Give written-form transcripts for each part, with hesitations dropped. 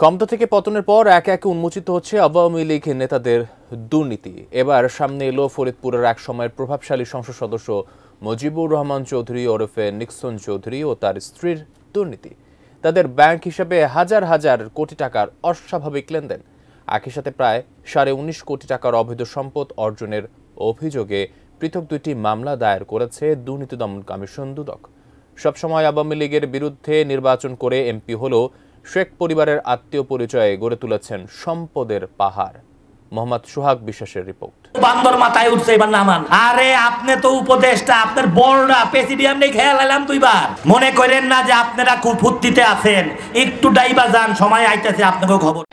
ক্ষমতা থেকে পতনের পর একে একে উন্মোচিত হচ্ছে আওয়ামী লীগ নেতাদের দুর্নীতি। এবার সামনে এলো ফরিদপুরের এক সময়ের প্রভাবশালী সংসদ সদস্য মুজিবুর রহমান চৌধুরী ওরফে নিক্সন চৌধুরী ও তার স্ত্রীর দুর্নীতি। তাদের ব্যাংক হিসাবে হাজার হাজার কোটি টাকার অস্বাভাবিক লেনদেন, একই সাথে প্রায় 19.5 কোটি টাকার অবৈধ সম্পদ অর্জনের অভিযোগে পৃথক দুইটি মামলা দায়ের করেছে দুর্নীতি দমন কমিশন দুদক। সবসময় আওয়ামী লীগের বিরুদ্ধে নির্বাচন করে এমপি হলেও শেখ পরিবারের আত্মীয় পরিচয়ে গড়ে তুলেছেন সম্পদের পাহাড়। মোহাম্মদ সোহাগ বিশ্বাসের রিপোর্ট। বান্দর মাথায় উঠছে এবার নামান। আরে আপনি তো উপদেষ্টা, আপনার বড়রা প্রেসিডিয়াম নেই খেয়াল এলাম দুইবার। মনে করেন না যে আপনারা খুব ফুর্তিতে আছেন, একটু ডাইবা যান, সময় আইতেছে আপনাকেও খবর।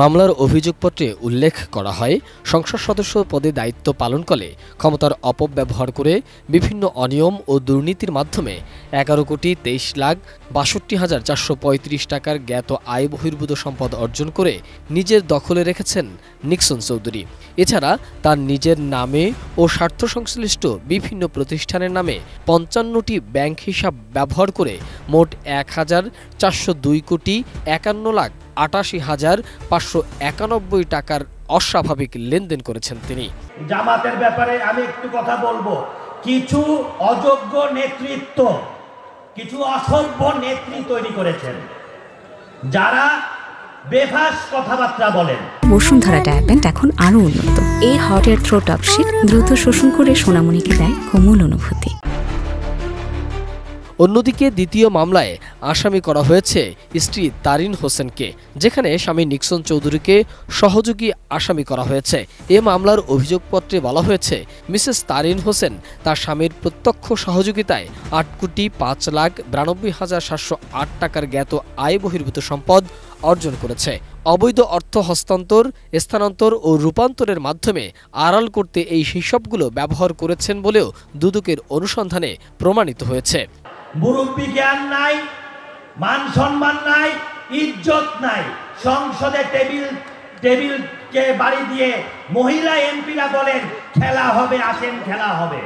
মামলার অভিযোগপত্রে উল্লেখ করা হয়, সংসদ সদস্য পদে দায়িত্ব পালনকালে ক্ষমতার অপব্যবহার করে বিভিন্ন অনিয়ম ও দুর্নীতির মাধ্যমে 11,23,62,435 টাকার জ্ঞাত আয় বহির্ভূত সম্পদ অর্জন করে নিজের দখলে রেখেছেন নিক্সন চৌধুরী। এছাড়া তার নিজের নামে ও স্বার্থ সংশ্লিষ্ট বিভিন্ন প্রতিষ্ঠানের নামে 55টি ব্যাংক হিসাব ব্যবহার করে মোট 1,402,51,88,591 টাকার অস্বাভাবিক লেনদেন করেছেন তিনি। জামাতের ব্যাপারে আমি একটু কথা বলবো। কিছু অযোগ্য নেতৃত্ব, কিছু অসভ্য নেত্রী তৈরি করেছেন, যারা বেফাস কথাবার্তা বলেন। বসুন্ধরা ডায়াপেন্ট এখন আরো উন্নত। এই hot air throw top sheet দ্রুত শোষণ করে সোনামণিকে দেয় কোমল অনুভূতি। অন্যদিকে দ্বিতীয় মামলায় আসামি করা হয়েছে স্ত্রী তারিন হোসেনকে, যেখানে স্বামী নিক্সন চৌধুরীকে সহযোগী আসামি করা হয়েছে। এ মামলার অভিযোগপত্রে বলা হয়েছে, মিসেস তারিন হোসেন তার স্বামীর প্রত্যক্ষ সহযোগিতায় 8,05,92,708 টাকার জ্ঞাত আয় বহির্ভূত সম্পদ অর্জন করেছে। অবৈধ অর্থ হস্তান্তর, স্থানান্তর ও রূপান্তরের মাধ্যমে আড়াল করতে এই হিসাবগুলো ব্যবহার করেছেন বলেও দুদকের অনুসন্ধানে প্রমাণিত হয়েছে। মুরব্বী জ্ঞান নাই, মান সম্মান নাই, ইজ্জত নাই। সংসদে টেবিলকে বাড়ি দিয়ে মহিলা এমপিরা বলেন খেলা হবে, আসেন খেলা হবে।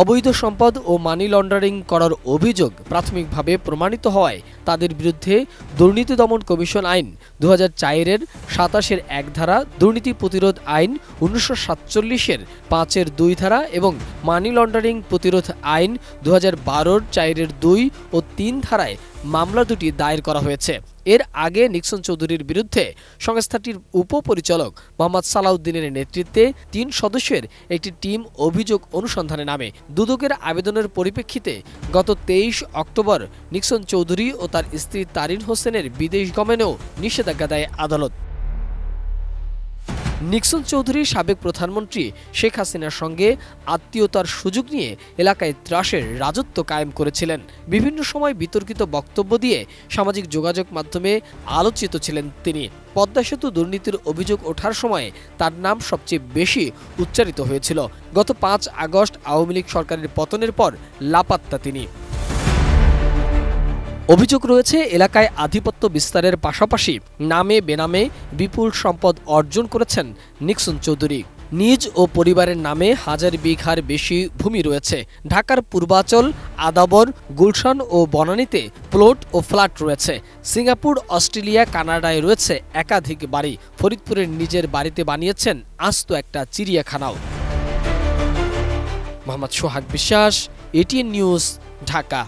অবৈধ সম্পদ ও মানি লন্ডারিং করার অভিযোগ প্রাথমিকভাবে প্রমাণিত হওয়ায় তাদের বিরুদ্ধে দুর্নীতি দমন কমিশন আইন 2004-এর 27-এর 1 ধারা, দুর্নীতি প্রতিরোধ আইন 1947-এর 5-এর 2 ধারা এবং মানি লন্ডারিং প্রতিরোধ আইন 2012-এর 4-এর 2 ও 3 ধারায় মামলা দুটি দায়ের করা হয়েছে। এর আগে নিক্সন চৌধুরীর বিরুদ্ধে সংস্থাটির উপপরিচালক মোহাম্মদ সালাউদ্দিনের নেতৃত্বে 3 সদস্যের একটি টিম অভিযোগ অনুসন্ধানে নামে। দুদকের আবেদনের পরিপ্রেক্ষিতে গত 23 অক্টোবর নিক্সন চৌধুরী ও তার স্ত্রী তারিন হোসেনের বিদেশ গমনেও নিষেধাজ্ঞা দেয় আদালত। নিক্সন চৌধুরী সাবেক প্রধানমন্ত্রী শেখ হাসিনার সঙ্গে আত্মীয়তার সুযোগ নিয়ে এলাকায় ত্রাসের রাজত্ব কায়েম করেছিলেন। বিভিন্ন সময় বিতর্কিত বক্তব্য দিয়ে সামাজিক যোগাযোগ মাধ্যমে আলোচিত ছিলেন তিনি। পদ্মা সেতু দুর্নীতির অভিযোগ ওঠার সময় তার নাম সবচেয়ে বেশি উচ্চারিত হয়েছিল। গত 5 আগস্ট আওয়ামী লীগ সরকারের পতনের পর লাপাত্তা তিনি। অভিযোগ রয়েছে, এলাকায় আধিপত্য বিস্তারের পাশাপাশি নামে বেনামে বিপুল সম্পদ অর্জন করেছেন নিক্সন চৌধুরী। নিজ ও পরিবারের নামে 1000 বিঘার বেশি ভূমি রয়েছে। ঢাকার পূর্বাচল, আদাবর, গুলশান ও বনানীতে প্লট ও ফ্ল্যাট রয়েছে। সিঙ্গাপুর, অস্ট্রেলিয়া, কানাডায় রয়েছে একাধিক বাড়ি। ফরিদপুরের নিজের বাড়িতে বানিয়েছেন আস্ত একটা চিড়িয়াখানাও। মোহাম্মদ সোহাগ বিশ্বাস, এটিএন নিউজ, ঢাকা।